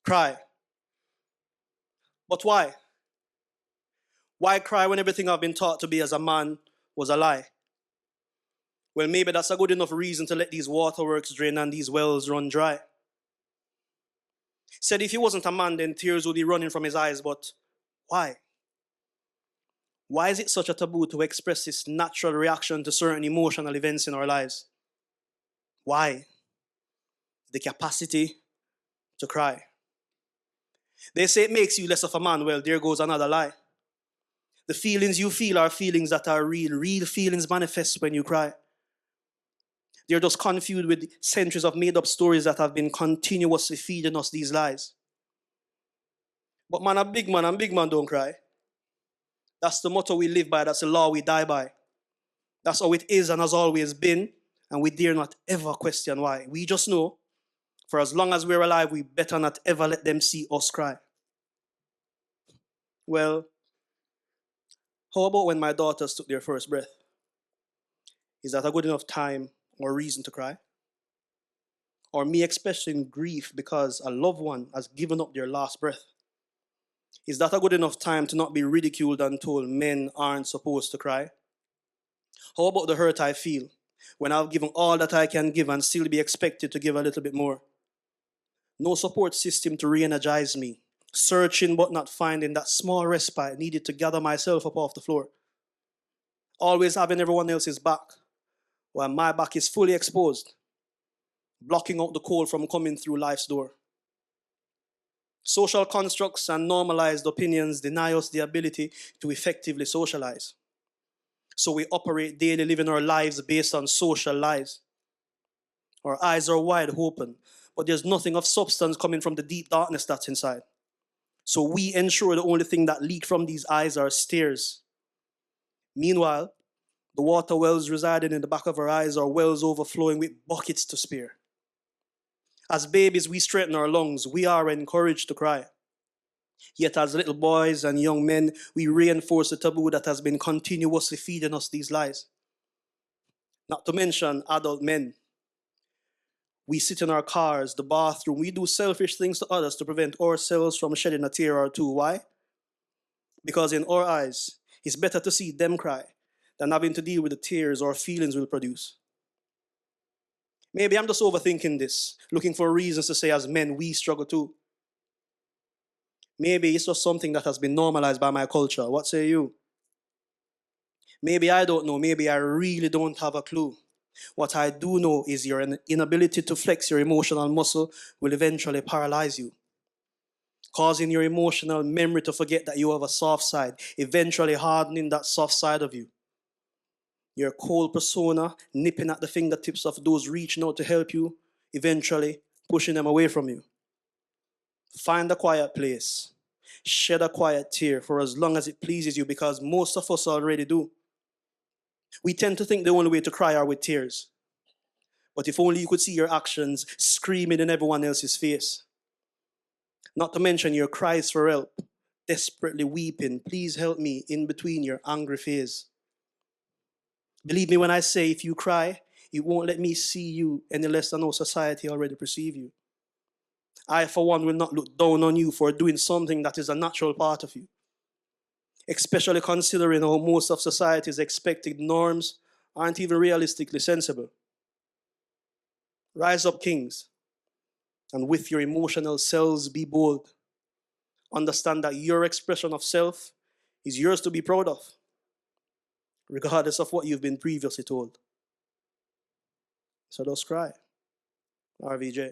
Cry. But why? Why cry when everything I've been taught to be as a man was a lie? Well, maybe that's a good enough reason to let these waterworks drain and these wells run dry. Said if he wasn't a man, then tears would be running from his eyes, but why? Why is it such a taboo to express this natural reaction to certain emotional events in our lives? Why? The capacity to cry. They say it makes you less of a man. Well, there goes another lie. The feelings you feel are feelings that are real. Real feelings manifest when you cry. They're just confused with centuries of made-up stories that have been continuously feeding us these lies. But man, and big man don't cry. That's the motto we live by. That's the law we die by. That's how it is and has always been. And we dare not ever question why. We just know, for as long as we're alive, we better not ever let them see us cry. Well, how about when my daughters took their first breath? Is that a good enough time or reason to cry? Or me expressing grief because a loved one has given up their last breath? Is that a good enough time to not be ridiculed and told men aren't supposed to cry? How about the hurt I feel when I've given all that I can give and still be expected to give a little bit more? No support system to re-energize me. Searching but not finding that small respite needed to gather myself up off the floor. Always having everyone else's back while my back is fully exposed, blocking out the cold from coming through life's door. Social constructs and normalized opinions deny us the ability to effectively socialize. So we operate daily, living our lives based on social lies. Our eyes are wide open, but there's nothing of substance coming from the deep darkness that's inside. So we ensure the only thing that leak from these eyes are tears. Meanwhile, the water wells residing in the back of our eyes are wells overflowing with buckets to spare. As babies, we straighten our lungs. We are encouraged to cry. Yet as little boys and young men, we reinforce the taboo that has been continuously feeding us these lies. Not to mention adult men. We sit in our cars, the bathroom. We do selfish things to others to prevent ourselves from shedding a tear or two. Why? Because in our eyes, it's better to see them cry than having to deal with the tears our feelings will produce. Maybe I'm just overthinking this, looking for reasons to say as men we struggle too. Maybe it's just something that has been normalized by my culture. What say you? Maybe I don't know. Maybe I really don't have a clue. What I do know is your inability to flex your emotional muscle will eventually paralyze you, causing your emotional memory to forget that you have a soft side, eventually hardening that soft side of you. Your cold persona nipping at the fingertips of those reaching out to help you, eventually pushing them away from you. Find a quiet place. Shed a quiet tear for as long as it pleases you, because most of us already do. We tend to think the only way to cry are with tears. But if only you could see your actions screaming in everyone else's face. Not to mention your cries for help, desperately weeping, please help me, in between your angry phase. Believe me when I say if you cry, it won't let me see you any less than how society already perceive you. I, for one, will not look down on you for doing something that is a natural part of you. Especially considering how most of society's expected norms aren't even realistically sensible. Rise up, kings, and with your emotional selves be bold. Understand that your expression of self is yours to be proud of, regardless of what you've been previously told. So just cry. RVJ.